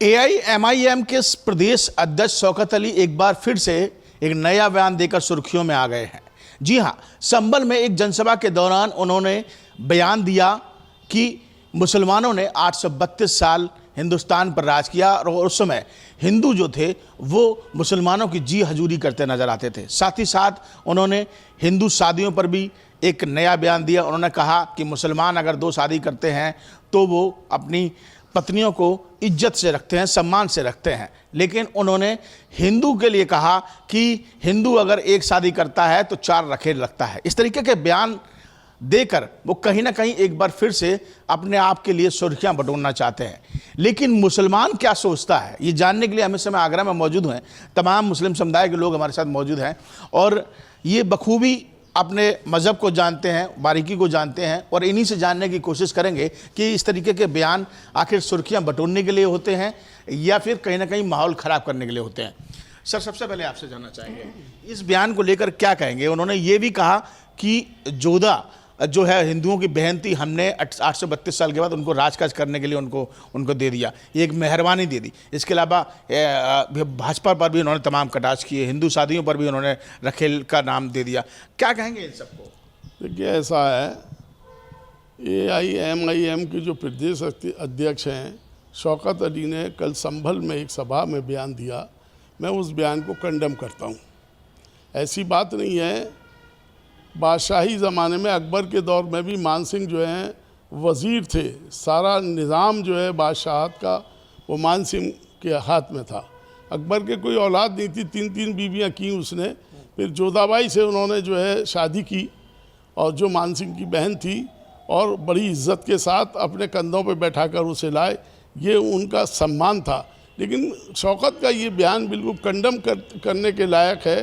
AIMIM के प्रदेश अध्यक्ष शौकत अली एक बार फिर से एक नया बयान देकर सुर्खियों में आ गए हैं। जी हां, संभल में एक जनसभा के दौरान उन्होंने बयान दिया कि मुसलमानों ने 832 साल हिंदुस्तान पर राज किया और उस समय हिंदू जो थे वो मुसलमानों की जी हजूरी करते नजर आते थे। साथ ही साथ उन्होंने हिंदू शादियों पर भी एक नया बयान दिया। उन्होंने कहा कि मुसलमान अगर 2 शादी करते हैं तो वो अपनी पत्नियों को इज्जत से रखते हैं, सम्मान से रखते हैं। लेकिन उन्होंने हिंदू के लिए कहा कि हिंदू अगर 1 शादी करता है तो 4 रखेल रखता है। इस तरीके के बयान देकर वो कहीं ना कहीं एक बार फिर से अपने आप के लिए सुर्खियां बटोरना चाहते हैं। लेकिन मुसलमान क्या सोचता है, ये जानने के लिए हम इस समय आगरा में मौजूद हैं। तमाम मुस्लिम समुदाय के लोग हमारे साथ मौजूद हैं और ये बखूबी अपने मज़हब को जानते हैं, बारीकी को जानते हैं और इन्हीं से जानने की कोशिश करेंगे कि इस तरीके के बयान आखिर सुर्खियां बटोरने के लिए होते हैं या फिर कहीं ना कहीं माहौल ख़राब करने के लिए होते हैं। सर, सबसे पहले आपसे जानना चाहेंगे इस बयान को लेकर क्या कहेंगे। उन्होंने ये भी कहा कि जोधा जो है हिंदुओं की बहन थी, हमने 832 साल के बाद उनको राजकाज करने के लिए उनको दे दिया, ये एक मेहरबानी दे दी। इसके अलावा भाजपा पर भी उन्होंने तमाम कटाक्ष किए, हिंदू शादियों पर भी उन्होंने रखेल का नाम दे दिया। क्या कहेंगे इन सबको? देखिए, ऐसा है, एआईएमआईएम के जो प्रदेश अध्यक्ष हैं शौकत अली ने कल संभल में एक सभा में बयान दिया। मैं उस बयान को कंडेम करता हूँ। ऐसी बात नहीं है, बादशाही ज़माने में अकबर के दौर में भी मान सिंह जो हैं वज़ीर थे, सारा निज़ाम जो है बादशाहत का वो मान सिंह के हाथ में था। अकबर के कोई औलाद नहीं थी, 3 बीवियां की उसने। फिर जोधाबाई से उन्होंने जो है शादी की और जो मान सिंह की बहन थी और बड़ी इज्जत के साथ अपने कंधों पे बैठाकर उसे लाए, ये उनका सम्मान था। लेकिन शौकत का ये बयान बिल्कुल कंडम करने के लायक है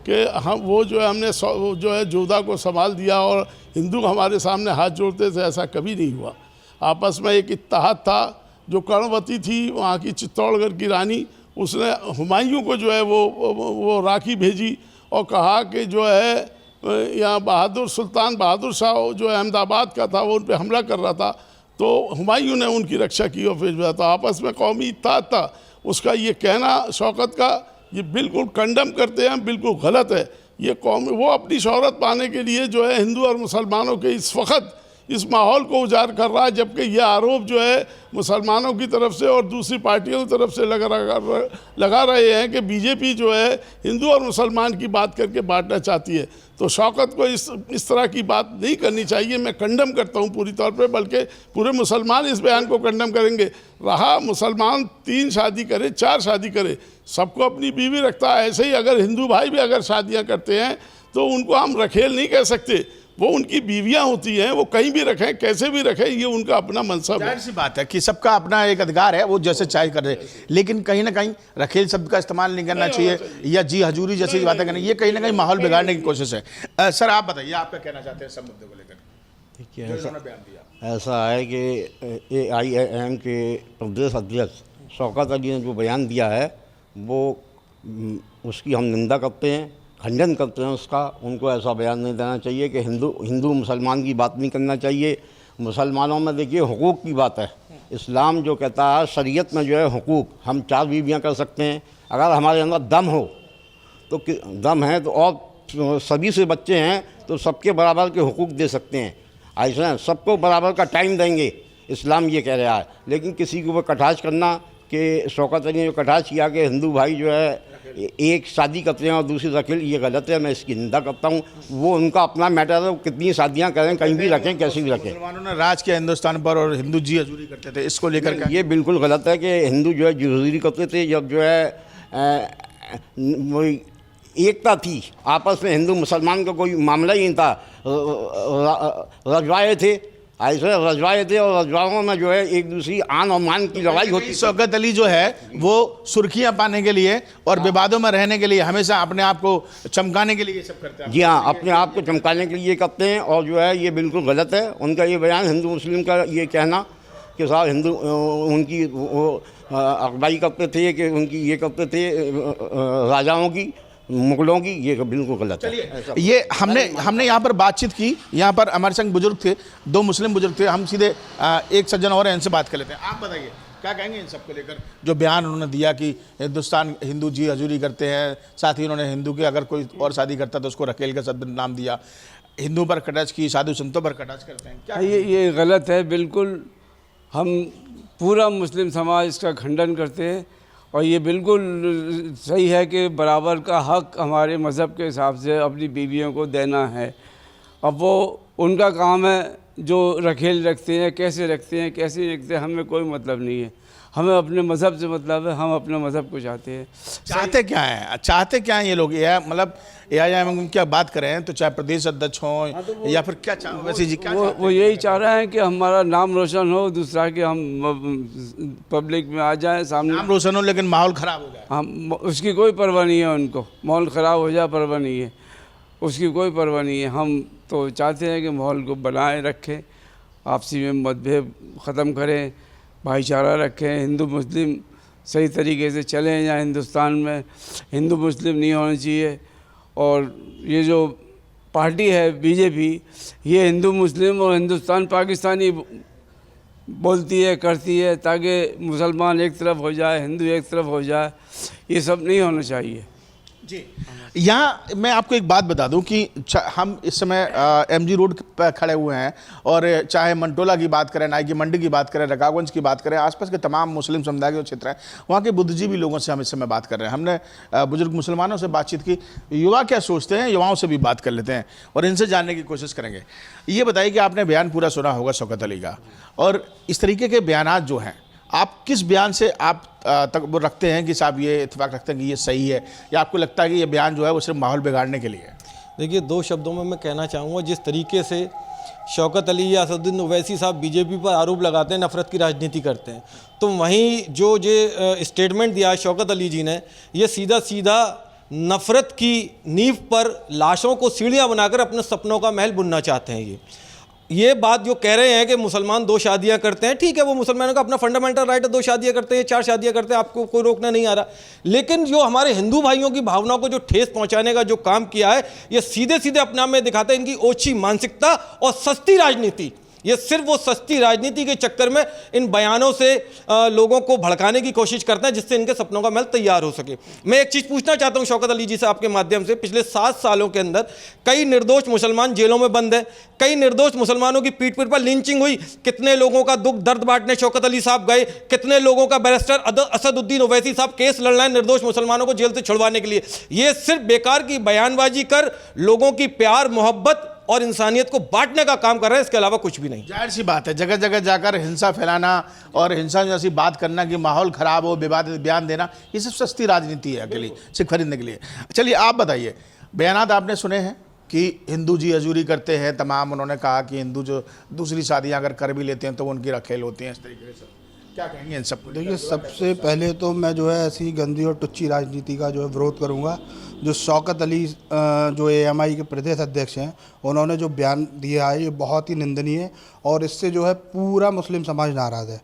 कि हम वो जो है हमने जो है जोधा को संभाल दिया और हिंदू हमारे सामने हाथ जोड़ते थे, ऐसा कभी नहीं हुआ। आपस में एक इत्तेहाद था। जो कर्णवती थी वहाँ की चित्तौड़गढ़ की रानी, उसने हुमायूं को जो है वो राखी भेजी और कहा कि जो है यहाँ सुल्तान बहादुर शाह जो है अहमदाबाद का था वो उन पर हमला कर रहा था, तो हुमायूं ने उनकी रक्षा की और फिर था। आपस में कौमी इत्तेहाद था। उसका ये कहना शौकत का ये बिल्कुल कंडम करते हैं, बिल्कुल गलत है। ये कौम वो अपनी शोहरत पाने के लिए जो है हिंदू और मुसलमानों के इस वक्त इस माहौल को उजागर कर रहा है, जबकि ये आरोप जो है मुसलमानों की तरफ से और दूसरी पार्टियों की तरफ से लगा रहे हैं कि बीजेपी जो है हिंदू और मुसलमान की बात करके बांटना चाहती है। तो शौकत को इस तरह की बात नहीं करनी चाहिए। मैं कंडम करता हूँ पूरी तौर पे, बल्कि पूरे मुसलमान इस बयान को कंडम करेंगे। रहा मुसलमान 3 शादी करे, 4 शादी करे, सबको अपनी बीवी रखता है। ऐसे ही अगर हिंदू भाई भी अगर शादियाँ करते हैं तो उनको हम रखेल नहीं कह सकते। वो उनकी बीवियां होती हैं, वो कहीं भी रखें, कैसे भी रखें, ये उनका अपना मनसब है। जाहिर सी बात है कि सबका अपना एक अधिकार है, वो जैसे चाहे कर रहे। लेकिन कहीं ना कहीं रखेल शब्द का इस्तेमाल नहीं करना चाहिए या जी हजूरी जैसी बातें करनी, ये कहीं ना कहीं माहौल बिगाड़ने की कोशिश है। सर, आप बताइए, आप क्या कहना चाहते हैं सब मुद्दे को लेकर? देखिए, ऐसा है कि एआईएम के प्रदेश अध्यक्ष शौकत अली ने जो बयान दिया है वो उसकी हम निंदा करते हैं, खंडन करते हैं उसका। उनको ऐसा बयान नहीं देना चाहिए कि हिंदू मुसलमान की बात नहीं करना चाहिए। मुसलमानों में देखिए हुकूक की बात है। इस्लाम जो कहता है, शरीयत में जो है हुकूक, हम 4 बीवियां कर सकते हैं अगर हमारे अंदर दम हो तो। दम है तो और सभी से बच्चे हैं तो सबके बराबर के हुकूक दे सकते हैं। ऐसा सबको बराबर का टाइम देंगे, इस्लाम ये कह रहा है। लेकिन किसी को वो कटाक्ष करना कि शौकत अली ने जो कटाक्ष किया कि हिंदू भाई जो है 1 शादी करते हैं और दूसरी रखेल, ये गलत है। मैं इसकी निंदा करता हूँ। वो उनका अपना मैटर है, कितनी शादियाँ करें, कहीं भी रखें, कैसे भी रखें। मुसलमानों ने राज किया हिंदुस्तान पर और हिंदू जी हजूरी करते थे, इसको लेकर ये बिल्कुल गलत है कि हिंदू जो है जी हजूरी करते थे। जब जो है वही एकता थी आपस में, हिंदू मुसलमान का कोई मामला ही नहीं था। रजवाए थे, ऐसे रजवाए थे और रजवाओं में जो है एक दूसरी आन और मान की लड़ाई होती। शौकत अली जो है वो सुर्खियां पाने के लिए और विवादों में रहने के लिए हमेशा अपने आप को चमकाने के लिए ये सब करते हैं। जी हाँ, अपने आप को चमकाने के लिए करते हैं और जो है ये बिल्कुल गलत है उनका ये बयान। हिंदू मुस्लिम का ये कहना कि साहब हिंदू उनकी वो अगवाई करते थे, कि उनकी ये करते थे राजाओं की, मुगलों की, ये बिल्कुल गलत है। चलिए, ये हमने यहाँ पर बातचीत की। यहाँ पर हमारे संग बुजुर्ग थे, 2 मुस्लिम बुजुर्ग थे। हम सीधे एक सज्जन और हैं, इनसे बात कर लेते हैं। आप बताइए क्या कहेंगे इन सबको लेकर, जो बयान उन्होंने दिया कि हिंदुस्तान हिंदू जी हजूरी करते हैं, साथ ही उन्होंने हिंदू के अगर कोई और शादी करता तो उसको रकेल का शब्द नाम दिया, हिंदू पर कटाक्ष की, साधु संतों पर कटाक्ष करते हैं। क्या ये गलत है बिल्कुल। हम पूरा मुस्लिम समाज इसका खंडन करते हैं और ये बिल्कुल सही है कि बराबर का हक हमारे मज़हब के हिसाब से अपनी बीवियों को देना है। अब वो उनका काम है, जो रखेल रखते हैं, कैसे रखते हैं, कैसे नहीं रखते हैं, हमें कोई मतलब नहीं है। हमें अपने मज़हब से मतलब है, हम अपने मज़हब को चाहते हैं। चाहते क्या हैं, चाहते क्या हैं ये लोग? ये मतलब AIM क्या बात करें तो चाहे प्रदेश अध्यक्ष हों या फिर क्या वैसे जी क्या वो यही चाह रहे हैं कि हमारा नाम रोशन हो, दूसरा कि हम पब्लिक में आ जाए, सामने नाम रोशन हो लेकिन माहौल ख़राब हो जाए। हम उसकी कोई परवाह नहीं है उनको। माहौल ख़राब हो जाए परवाह नहीं है, उसकी कोई परवाह नहीं है। हम तो चाहते हैं कि माहौल को बनाए रखें, आपसी में मतभेद ख़त्म करें, भाईचारा रखें, हिंदू मुस्लिम सही तरीके से चलें। या हिंदुस्तान में हिंदू मुस्लिम नहीं होना चाहिए। और ये जो पार्टी है BJP, ये हिंदू मुस्लिम और हिंदुस्तान पाकिस्तानी बोलती है, करती है, ताकि मुसलमान एक तरफ हो जाए, हिंदू एक तरफ हो जाए। ये सब नहीं होना चाहिए जी। यहाँ मैं आपको एक बात बता दूं कि हम इस समय MG रोड पर खड़े हुए हैं और चाहे मंटोला की बात करें, नाई की मंडी की बात करें, रकाबगंज की बात करें, आसपास के तमाम मुस्लिम समुदाय के जो क्षेत्र हैं वहाँ के बुद्धिजीवी लोगों से हम इस समय बात कर रहे हैं। हमने बुजुर्ग मुसलमानों से बातचीत की, युवा क्या सोचते हैं, युवाओं से भी बात कर लेते हैं और इनसे जानने की कोशिश करेंगे। ये बताइए कि आपने बयान पूरा सुना होगा शौकत अली का, और इस तरीके के बयानात जो हैं, आप किस बयान से आप तक वो रखते हैं कि साहब ये इत्तेफाक रखते हैं कि ये सही है, या आपको लगता है कि ये बयान जो है वो सिर्फ माहौल बिगाड़ने के लिए है? देखिए, 2 शब्दों में मैं कहना चाहूँगा, जिस तरीके से शौकत अली या असदुद्दीन ओवैसी साहब BJP पर आरोप लगाते हैं, नफ़रत की राजनीति करते हैं, तो वहीं जो स्टेटमेंट दिया है शौकत अली जी ने, ये सीधा सीधा नफ़रत की नींव पर लाशों को सीढ़ियाँ बनाकर अपने सपनों का महल बुनना चाहते हैं। ये बात जो कह रहे हैं कि मुसलमान 2 शादियां करते हैं, ठीक है, वो मुसलमानों का अपना फंडामेंटल राइट है, 2 शादियां करते हैं, 4 शादियां करते हैं, आपको कोई रोकना नहीं आ रहा। लेकिन जो हमारे हिंदू भाइयों की भावनाओं को जो ठेस पहुंचाने का जो काम किया है, ये सीधे सीधे अपने आप में दिखाता है इनकी ओछी मानसिकता और सस्ती राजनीति। ये सिर्फ वो सस्ती राजनीति के चक्कर में इन बयानों से लोगों को भड़काने की कोशिश करते हैं, जिससे इनके सपनों का महल तैयार हो सके। मैं एक चीज़ पूछना चाहता हूं शौकत अली जी से आपके माध्यम से, पिछले 7 सालों के अंदर कई निर्दोष मुसलमान जेलों में बंद हैं, कई निर्दोष मुसलमानों की पीठ पर लिंचिंग हुई, कितने लोगों का दुख दर्द बांटने शौकत अली साहब गए, कितने लोगों का बैरिस्टर असदुद्दीन ओवैसी साहब केस लड़ रहे हैं निर्दोष मुसलमानों को जेल से छुड़वाने के लिए। ये सिर्फ बेकार की बयानबाजी कर लोगों की प्यार मोहब्बत और इंसानियत को बांटने का काम कर रहे हैं, इसके अलावा कुछ भी नहीं। जाहिर सी बात है, जगह जगह जाकर हिंसा फैलाना और हिंसा जैसी बात करना कि माहौल ख़राब हो, विवादित बयान देना, ये सब सस्ती राजनीति है अकेली सिर्फ खरीदने के लिए। चलिए आप बताइए, बयानात आपने सुने हैं कि हिंदू जी हजूरी करते हैं तमाम, उन्होंने कहा कि हिंदू जो दूसरी शादियाँ अगर कर भी लेते हैं तो उनकी रखेल होती हैं, इस तरीके से क्या कहेंगे इन सब? देखिए, सबसे पहले तो मैं जो है ऐसी गंदी और टुच्ची राजनीति का जो है विरोध करूंगा। जो शौकत अली जो AMI के प्रदेश अध्यक्ष हैं, उन्होंने जो बयान दिया है ये बहुत ही निंदनीय है और इससे जो है पूरा मुस्लिम समाज नाराज़ है।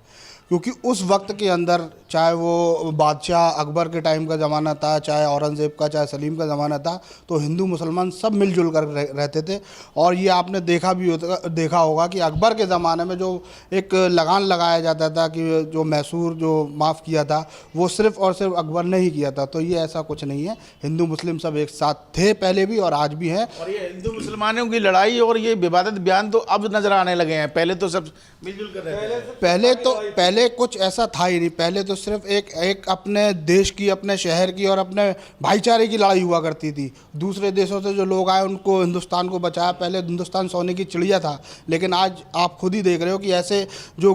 क्योंकि उस वक्त के अंदर चाहे वो बादशाह अकबर के टाइम का ज़माना था, चाहे औरंगज़ेब का, चाहे सलीम का ज़माना था, तो हिंदू मुसलमान सब मिलजुल कर रहते थे। और ये आपने देखा होगा कि अकबर के ज़माने में जो एक लगान लगाया जाता था कि जो मैसूर जो माफ़ किया था, वो सिर्फ और सिर्फ अकबर ने ही किया था। तो ये ऐसा कुछ नहीं है, हिंदू मुस्लिम सब एक साथ थे पहले भी और आज भी हैं। और ये हिंदू मुसलमानों की लड़ाई और ये विवादित बयान तो अब नजर आने लगे हैं, पहले तो सब मिलजुल कर रहे थे। पहले कुछ ऐसा था ही नहीं। पहले तो सिर्फ एक अपने देश की, अपने शहर की और अपने भाईचारे की लड़ाई हुआ करती थी। दूसरे देशों से जो लोग आए उनको हिंदुस्तान को बचाया। पहले हिंदुस्तान सोने की चिड़िया था, लेकिन आज आप खुद ही देख रहे हो कि ऐसे जो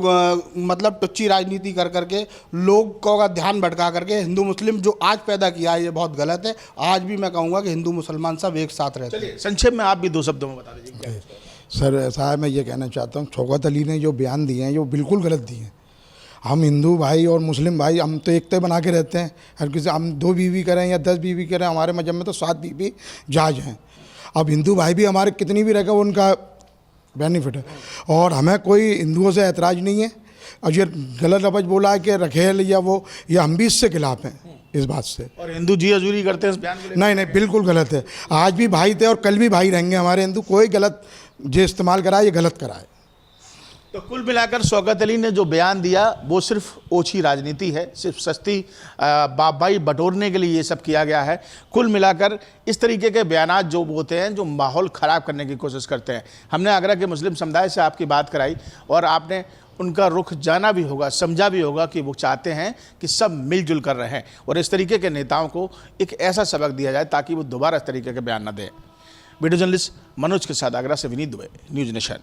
मतलब टुच्ची राजनीति कर करके लोगों का ध्यान भटका करके हिंदू मुस्लिम जो आज पैदा किया है, ये बहुत गलत है। आज भी मैं कहूँगा कि हिंदू मुसलमान सब एक साथ रहते हैं। संक्षेप में आप भी 2 शब्दों में बता दीजिए क्या है? सर ऐसा है, मैं ये कहना चाहता हूँ शौकत अली ने जो बयान दिए हैं ये बिल्कुल गलत दिए हैं। हम हिंदू भाई और मुस्लिम भाई हम तो एकता बना के रहते हैं। हर किसी हम 2 बीवी करें या 10 बीवी करें, हमारे मजहब में तो 7 बीवी जायज़ हैं। अब हिंदू भाई भी हमारे कितनी भी रखे उनका बेनिफिट है और हमें कोई हिंदुओं से ऐतराज़ नहीं है। और ये गलत लफ्ज़ बोला है कि रखेल या वो, या हम भी इससे खिलाफ हैं, इस बात से। और हिंदू जी हजूरी करते हैं इस बयान को लेकर? नहीं नहीं, बिल्कुल गलत है। आज भी भाई थे और कल भी भाई रहेंगे हमारे हिंदू। कोई गलत जो इस्तेमाल करा है ये गलत करा है। तो कुल मिलाकर शौकत अली ने जो बयान दिया वो सिर्फ ओछी राजनीति है, सिर्फ सस्ती बाबाई बटोरने के लिए ये सब किया गया है। कुल मिलाकर इस तरीके के बयानात जो होते हैं जो माहौल ख़राब करने की कोशिश करते हैं। हमने आगरा के मुस्लिम समुदाय से आपकी बात कराई और आपने उनका रुख जाना भी होगा, समझा भी होगा कि वो चाहते हैं कि सब मिलजुल कर रहें और इस तरीके के नेताओं को एक ऐसा सबक दिया जाए ताकि वो दोबारा इस तरीके के बयान न दें। वीडियो जर्नलिस्ट मनोज के साथ आगरा से विनीत दुबे, न्यूज़ नेशन।